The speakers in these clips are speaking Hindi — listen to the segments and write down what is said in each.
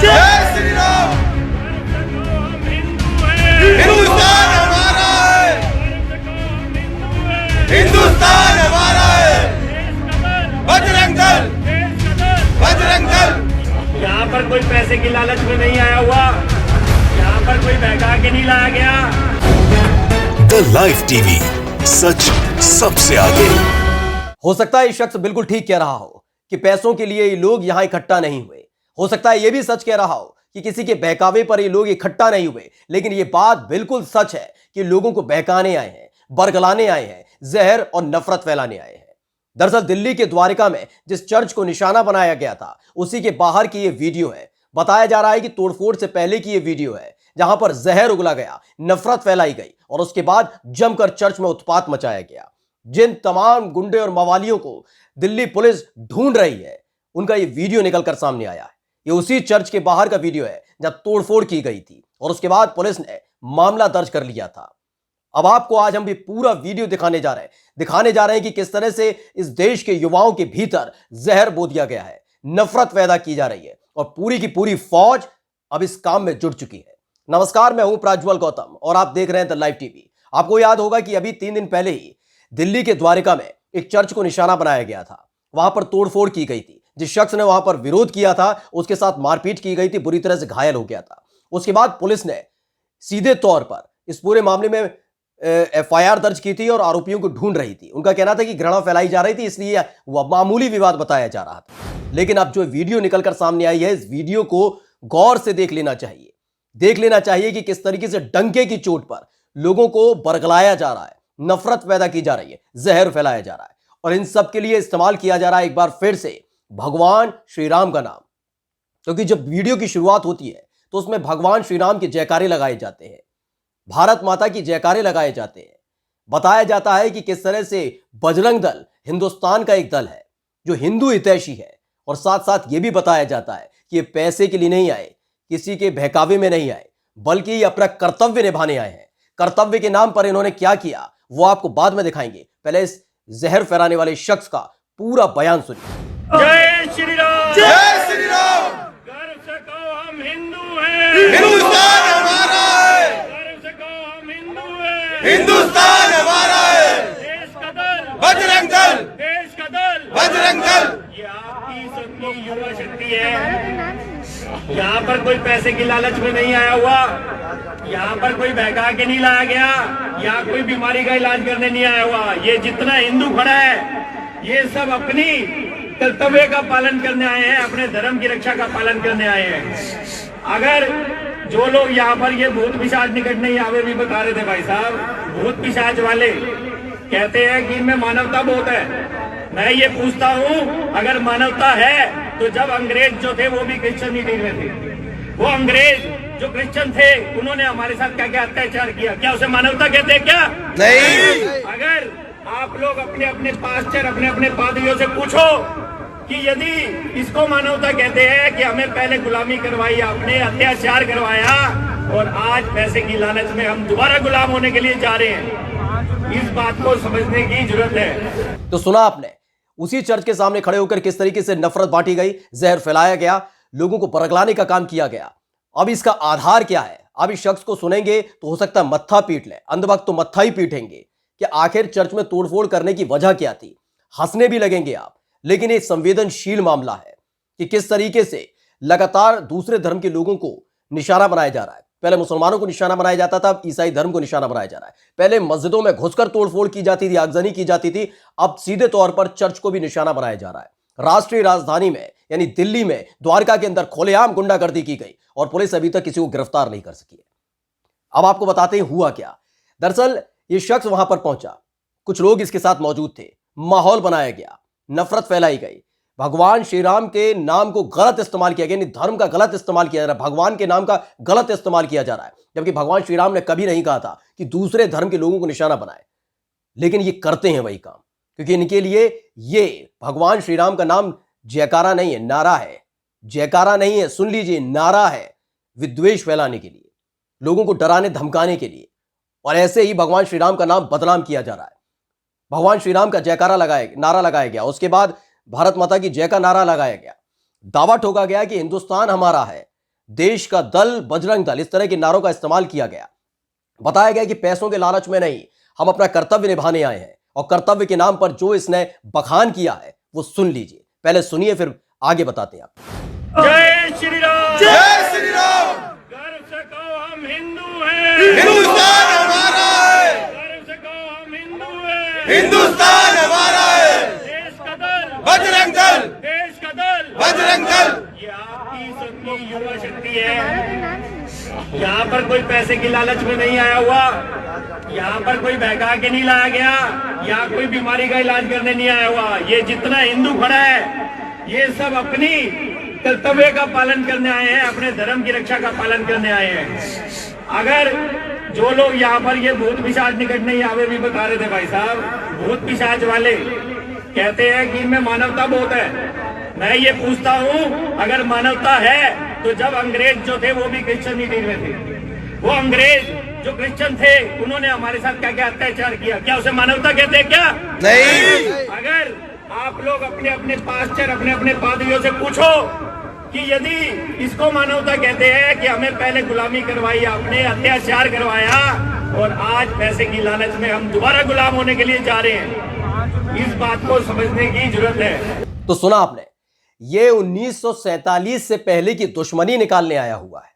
जय श्री राम। हिंदुस्तान हमारा है, हिंदुस्तान हमारा है। बजरंग दल, बजरंग दल। यहाँ पर कोई पैसे की लालच में नहीं आया हुआ, यहाँ पर कोई बहका के नहीं लाया गया। द लाइव टीवी, सच सबसे आगे। हो सकता है ये शख्स बिल्कुल ठीक कह रहा हो कि पैसों के लिए ये लोग यहां इकट्ठा नहीं हुए। हो सकता है ये भी सच कह रहा हो कि किसी के बहकावे पर ये लोग इकट्ठा नहीं हुए। लेकिन ये बात बिल्कुल सच है कि लोगों को बहकाने आए हैं, बरगलाने आए हैं, जहर और नफरत फैलाने आए हैं। दरअसल दिल्ली के द्वारका में जिस चर्च को निशाना बनाया गया था, उसी के बाहर की ये वीडियो है। बताया जा रहा है कि तोड़फोड़ से पहले की ये वीडियो है, जहां पर जहर उगला गया, नफरत फैलाई गई और उसके बाद जमकर चर्च में उत्पात मचाया गया। जिन तमाम गुंडे और मवालियों को दिल्ली पुलिस ढूंढ रही है, उनका ये वीडियो निकलकर सामने आया है। ये उसी चर्च के बाहर का वीडियो है जब तोड़फोड़ की गई थी और उसके बाद पुलिस ने मामला दर्ज कर लिया था। अब आपको आज हम भी पूरा वीडियो दिखाने जा रहे हैं कि किस तरह से इस देश के युवाओं के भीतर जहर बो दिया गया है, नफरत पैदा की जा रही है और पूरी की पूरी फौज अब इस काम में जुट चुकी है। नमस्कार, मैं हूं प्राज्वल गौतम और आप देख रहे हैं द लाइव टीवी। आपको याद होगा कि अभी 3 दिन पहले ही दिल्ली के द्वारका में एक चर्च को निशाना बनाया गया था। वहां पर तोड़फोड़ की गई थी। जिस शख्स ने वहां पर विरोध किया था, उसके साथ मारपीट की गई थी, बुरी तरह से घायल हो गया था। उसके बाद पुलिस ने सीधे तौर पर इस पूरे मामले में एफआईआर दर्ज की थी और आरोपियों को ढूंढ रही थी। उनका कहना था कि घृणा फैलाई जा रही थी, इसलिए वह मामूली विवाद बताया जा रहा था। लेकिन अब जो वीडियो निकलकर सामने आई है, इस वीडियो को गौर से देख लेना चाहिए कि किस तरीके से डंके की चोट पर लोगों को बरगलाया जा रहा है, नफरत पैदा की जा रही है, जहर फैलाया जा रहा है और इन सब के लिए इस्तेमाल किया जा रहा है एक बार फिर से भगवान श्री राम का नाम। क्योंकि जब वीडियो की शुरुआत होती है तो उसमें भगवान श्री राम के जयकारे लगाए जाते हैं, भारत माता की जयकारे लगाए जाते हैं। बताया जाता है कि किस तरह से बजरंग दल हिंदुस्तान का एक दल है जो हिंदू हितैषी है और साथ साथ यह भी बताया जाता है कि ये पैसे के लिए नहीं आए, किसी के बहकावे में नहीं आए, बल्कि ये अपना कर्तव्य निभाने आए हैं। कर्तव्य के नाम पर इन्होंने क्या किया वो आपको बाद में दिखाएंगे। पहले इस जहर फैलाने वाले शख्स का पूरा बयान सुनिए। जय श्री राम, जय श्री राम। गर्व से कहो हम हिंदू हैं, हिंदुस्तान हमारा है, गर्व से कहो हम हिंदू हैं। हिंदुस्तान हमारा है। देश का दल, बजरंग दल, देश का दल, बजरंग दल। ये आपकी सबकी युवा शक्ति है। यहाँ पर कोई पैसे की लालच में नहीं आया हुआ, यहाँ पर कोई बहका के नहीं लाया गया, यहाँ कोई बीमारी का इलाज करने नहीं आया हुआ। ये जितना हिंदू खड़ा है, ये सब अपनी कर्तव्य का पालन करने आए हैं, अपने धर्म की रक्षा का पालन करने आए हैं। अगर जो लोग यहाँ पर ये भूत पिशाच निकट नहीं आवे भी बता रहे थे भाई साहब, भूत पिशाच वाले कहते हैं कि इनमें मानवता बहुत है। मैं ये पूछता हूँ, अगर मानवता है तो जब अंग्रेज जो थे वो भी क्रिश्चियन ही नहीं थे। वो अंग्रेज जो क्रिश्चियन थे, उन्होंने हमारे साथ क्या क्या अत्याचार किया, क्या उसे मानवता कहते हैं क्या? नहीं। अगर आप लोग अपने अपने पास्टर, अपने अपने पादरियों से पूछो कि यदि इसको मानवता कहते हैं कि हमें पहले गुलामी करवाई, आपने अत्याचार करवाया और आज पैसे की लालच में हम दोबारा गुलाम होने के लिए जा रहे हैं, इस बात को समझने की जरूरत है। तो सुना आपने, उसी चर्च के सामने खड़े होकर किस तरीके से नफरत बांटी गई, जहर फैलाया गया, लोगों को बरगलाने का काम किया गया। अब इसका आधार क्या है? अब इस शख्स को सुनेंगे तो हो सकता है मत्था पीट ले, अंधभक्त तो मत्था ही पीटेंगे कि आखिर चर्च में तोड़फोड़ करने की वजह क्या थी। हंसने भी लगेंगे आप, लेकिन ये संवेदनशील मामला है कि किस तरीके से लगातार दूसरे धर्म के लोगों को निशाना बनाया जा रहा है। पहले मुसलमानों को निशाना बनाया जाता था, अब ईसाई धर्म को निशाना बनाया जा रहा है। पहले मस्जिदों में घुसकर तोड़फोड़ की जाती थी, आगजनी की जाती थी, अब सीधे तौर पर चर्च को भी निशाना बनाया जा रहा है। राष्ट्रीय राजधानी में यानी दिल्ली में द्वारका के अंदर खुलेआम गुंडागर्दी की गई और पुलिस अभी तक किसी को गिरफ्तार नहीं कर सकी है। अब आपको बताते हैं हुआ क्या। दरअसल ये शख्स वहां पर पहुंचा, कुछ लोग इसके साथ मौजूद थे, माहौल बनाया गया, नफरत फैलाई गई, भगवान श्री राम के नाम को गलत इस्तेमाल किया गया, यानी धर्म का गलत इस्तेमाल किया जा रहा है, भगवान के नाम का गलत इस्तेमाल किया जा रहा है। जबकि भगवान श्री राम ने कभी नहीं कहा था कि दूसरे धर्म के लोगों को निशाना बनाए, लेकिन ये करते हैं वही काम, क्योंकि इनके लिए ये भगवान श्री राम का नाम जयकारा नहीं है, नारा है। जयकारा नहीं है, सुन लीजिए, नारा है विद्वेष फैलाने के लिए, लोगों को डराने धमकाने के लिए। और ऐसे ही भगवान श्री राम का नाम बदनाम किया जा रहा है। भगवान श्री राम का नारा लगाया गया, उसके बाद भारत माता की जय का नारा लगाया गया, दावा ठोका गया कि हिंदुस्तान हमारा है, देश का दल, बजरंग दल, इस तरह के नारों का इस्तेमाल किया गया। बताया गया कि पैसों के लालच में नहीं, हम अपना कर्तव्य निभाने आए हैं। और कर्तव्य के नाम पर जो इसने बखान किया है वो सुन लीजिए, पहले सुनिए फिर आगे बताते हैं आप। जय श्री राम। जय श्री राम। गर्व से कहो हम हिंदू हैं। हिंदुस्तान हमारा है। गर्व से कहो हम हिंदू हैं। हिंदुस्तान हमारा है। देश का दल, बजरंग दल। देश का दल, बजरंग दल। ये आपकी सबकी युवा शक्ति है। यहाँ पर कोई पैसे की लालच में नहीं आया हुआ, यहाँ पर कोई बहका के नहीं लाया गया, यहाँ कोई बीमारी का इलाज करने नहीं आया हुआ। ये जितना हिंदू खड़ा है ये सब अपनी कर्तव्य का पालन करने आए हैं, अपने धर्म की रक्षा का पालन करने आए हैं। अगर जो लोग यहाँ पर ये भूत पिशाच निकट नहीं आवे भी बता रहे थे भाई साहब, भूत पिशाच वाले कहते हैं कि इनमें मानवता बहुत है। मैं ये पूछता हूँ, अगर मानवता है तो जब अंग्रेज जो थे वो भी क्रिश्चियनिटी में थे, वो अंग्रेज जो क्रिश्चियन थे उन्होंने हमारे साथ क्या क्या अत्याचार किया, क्या उसे मानवता कहते हैं क्या? नहीं। अगर आप लोग अपने अपने पास्टर, अपने अपने पादरियों से पूछो कि यदि इसको मानवता कहते हैं कि हमें पहले गुलामी करवाई, आपने अत्याचार करवाया और आज पैसे की लालच में हम दोबारा गुलाम होने के लिए जा रहे हैं, इस बात को समझने की जरूरत है। तो सुना आपने, ये 1947 से पहले की दुश्मनी निकालने आया हुआ है।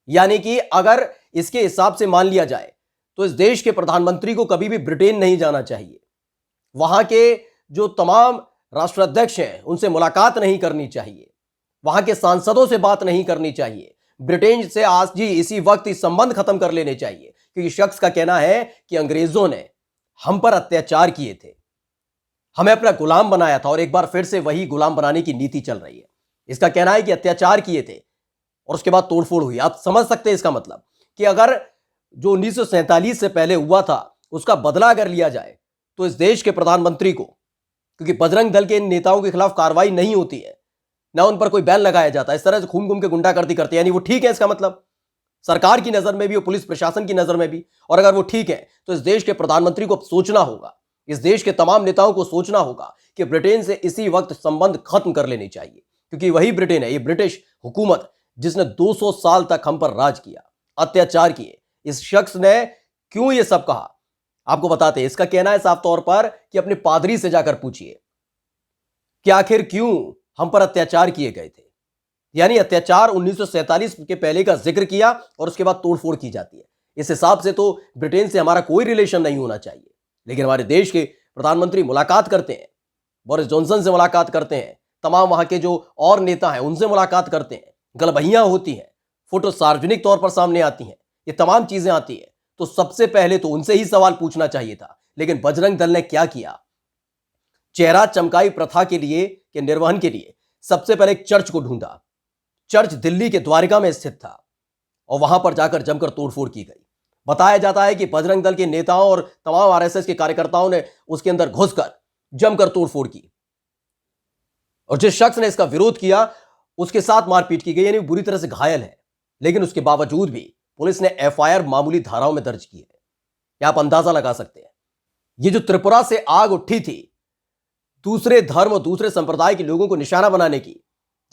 यानी कि अगर इसके हिसाब से मान लिया जाए तो इस देश के प्रधानमंत्री को कभी भी ब्रिटेन नहीं जाना चाहिए, वहां के जो तमाम राष्ट्राध्यक्ष हैं उनसे मुलाकात नहीं करनी चाहिए, वहां के सांसदों से बात नहीं करनी चाहिए, ब्रिटेन से आज जी इसी वक्त ही संबंध खत्म कर लेने चाहिए, क्योंकि शख्स का कहना है कि अंग्रेजों ने हम पर अत्याचार किए थे, हमें अपना गुलाम बनाया था और एक बार फिर से वही गुलाम बनाने की नीति चल रही है। इसका कहना है कि अत्याचार किए थे और उसके बाद तोड़फोड़ हुई। आप समझ सकते हैं इसका मतलब कि अगर जो 1947 से पहले हुआ था उसका बदला अगर लिया जाए तो इस देश के प्रधानमंत्री को, क्योंकि बजरंग दल के इन नेताओं के खिलाफ कार्रवाई नहीं होती है, ना उन पर कोई बैन लगाया जाता, इस तरह से घूम घूम के गुंडागर्दी करते हैं, यानी वो ठीक है, इसका मतलब सरकार की नजर में भी और पुलिस प्रशासन की नजर में भी। और अगर वो ठीक है तो इस देश के प्रधानमंत्री को अब सोचना होगा, इस देश के तमाम नेताओं को सोचना होगा कि ब्रिटेन से इसी वक्त संबंध खत्म कर लेने चाहिए, क्योंकि वही ब्रिटेन है, ये ब्रिटिश हुकूमत जिसने 200 साल तक हम पर राज किया, अत्याचार किए। इस शख्स ने क्यों ये सब कहा आपको बताते हैं। इसका कहना है साफ तौर पर कि अपने पादरी से जाकर पूछिए कि आखिर क्यों हम पर अत्याचार किए गए थे। यानी अत्याचार 1947 के पहले का जिक्र किया और उसके बाद तोड़फोड़ की जाती है। इस हिसाब से तो ब्रिटेन से हमारा कोई रिलेशन नहीं होना चाहिए, लेकिन हमारे देश के प्रधानमंत्री मुलाकात करते हैं, बोरिस जॉनसन से मुलाकात करते हैं, तमाम वहां के जो और नेता हैं उनसे मुलाकात करते हैं, गलबहियां होती हैं, फोटो सार्वजनिक तौर पर सामने आती हैं, ये तमाम चीजें आती हैं। तो सबसे पहले तो उनसे ही सवाल पूछना चाहिए था, लेकिन बजरंग दल ने क्या किया? चेहरा चमकाई प्रथा के लिए के निर्वहन के लिए सबसे पहले एक चर्च को ढूंढा। चर्च दिल्ली के द्वारिका में स्थित था और वहां पर जाकर जमकर तोड़फोड़ की गई। बताया जाता है कि बजरंग दल के नेताओं और तमाम आरएसएस के कार्यकर्ताओं ने उसके अंदर घुसकर जमकर तोड़फोड़ की और जिस शख्स ने इसका विरोध किया उसके साथ मारपीट की गई, यानी बुरी तरह से घायल है। लेकिन उसके बावजूद भी पुलिस ने एफआईआर मामूली धाराओं में दर्ज की है। यह आप अंदाजा लगा सकते हैं। ये जो त्रिपुरा से आग उठी थी दूसरे धर्म और दूसरे संप्रदाय के लोगों को निशाना बनाने की,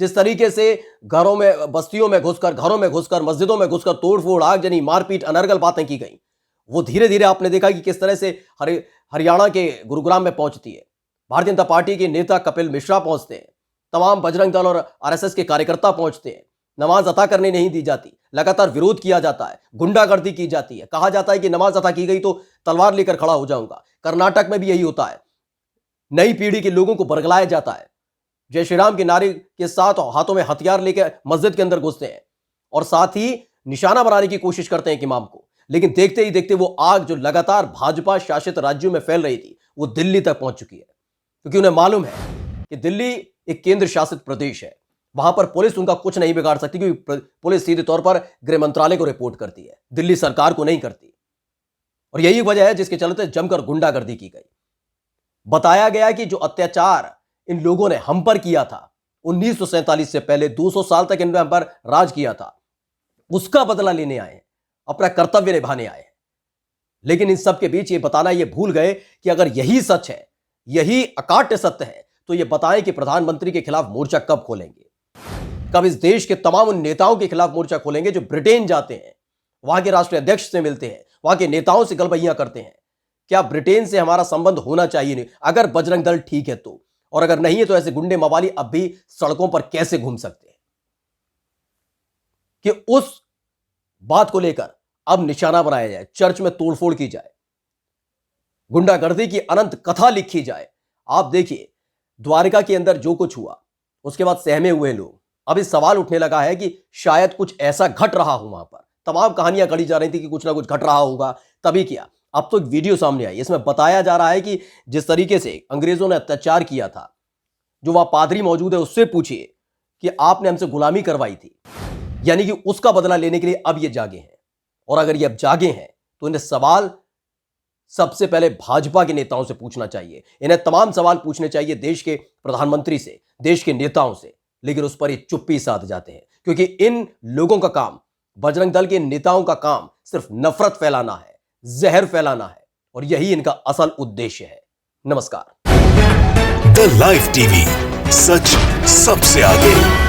जिस तरीके से घरों में, बस्तियों में घुसकर, घरों में घुसकर, मस्जिदों में घुसकर तोड़फोड़, आगजनी, मारपीट, अनर्गल बातें की गई, वो धीरे धीरे आपने देखा कि किस तरह से हरियाणा के गुरुग्राम में पहुंचती है। भारतीय जनता पार्टी के नेता कपिल मिश्रा पहुंचते हैं, तमाम बजरंग दल और आरएसएस के कार्यकर्ता पहुंचते हैं। नमाज अता करने नहीं दी जाती, लगातार विरोध किया जाता है, गुंडागर्दी की जाती है। कहा जाता है कि नमाज अता की गई तो तलवार लेकर खड़ा हो जाऊंगा। कर्नाटक में भी यही होता है, नई पीढ़ी के लोगों को बरगलाया जाता है। जय श्री राम के नारे के साथ हाथों में हथियार लेकर मस्जिद के अंदर घुसते हैं और साथ ही निशाना बनाने की कोशिश करते हैं इमाम को। लेकिन देखते ही देखते वो आग जो लगातार भाजपा शासित राज्यों में फैल रही थी वो दिल्ली तक पहुंच चुकी है, क्योंकि उन्हें मालूम है कि दिल्ली एक केंद्र शासित प्रदेश है, वहां पर पुलिस उनका कुछ नहीं बिगाड़ सकती, क्योंकि पुलिस सीधे तौर पर गृह मंत्रालय को रिपोर्ट करती है, दिल्ली सरकार को नहीं करती। और यही वजह है जिसके चलते जमकर गुंडागर्दी की गई। बताया गया कि जो अत्याचार इन लोगों ने हम पर किया था 1947 से पहले, 200 साल तक इन्होंने हम पर राज किया था, उसका बदला लेने आए हैं, अपना कर्तव्य निभाने आए हैं। लेकिन इन सब के बीच ये बताना ये भूल गए कि अगर यही सच है, यही अकाट्य सत्य है, तो ये बताएं कि प्रधानमंत्री के खिलाफ मोर्चा कब खोलेंगे, कब इस देश के तमाम उन नेताओं के खिलाफ मोर्चा खोलेंगे जो ब्रिटेन जाते हैं, वहां के राष्ट्रीय अध्यक्ष से मिलते हैं, वहां के नेताओं से गलबैयां करते हैं। क्या ब्रिटेन से हमारा संबंध होना चाहिए नहीं, अगर बजरंग दल ठीक है तो, और अगर नहीं है तो ऐसे गुंडे मवाली अब भी सड़कों पर कैसे घूम सकते हैं? कि उस बात को लेकर अब निशाना बनाया जाए, चर्च में तोड़फोड़ की जाए, गुंडागर्दी की अनंत कथा लिखी जाए। आप देखिए द्वारका के अंदर जो कुछ हुआ, उसके बाद सहमे हुए लोग, अब इस सवाल उठने लगा है कि शायद कुछ ऐसा घट रहा हो। वहां पर तमाम कहानियां गढ़ी जा रही थी कि कुछ ना कुछ घट रहा होगा, तभी क्या। अब तो एक वीडियो सामने आई, इसमें बताया जा रहा है कि जिस तरीके से अंग्रेजों ने अत्याचार किया था, जो वहां पादरी मौजूद है उससे पूछिए कि आपने हमसे गुलामी करवाई थी, यानी कि उसका बदला लेने के लिए अब ये जागे हैं। और अगर ये अब जागे हैं तो इन्हें सवाल सबसे पहले भाजपा के नेताओं से पूछना चाहिए। इन्हें तमाम सवाल पूछने चाहिए देश के प्रधानमंत्री से, देश के नेताओं से, लेकिन उस पर ये चुप्पी साध जाते हैं, क्योंकि इन लोगों का काम, बजरंग दल के नेताओं का काम सिर्फ नफरत फैलाना है, जहर फैलाना है, और यही इनका असल उद्देश्य है। नमस्कार। द लाइव टीवी, सच सबसे आगे।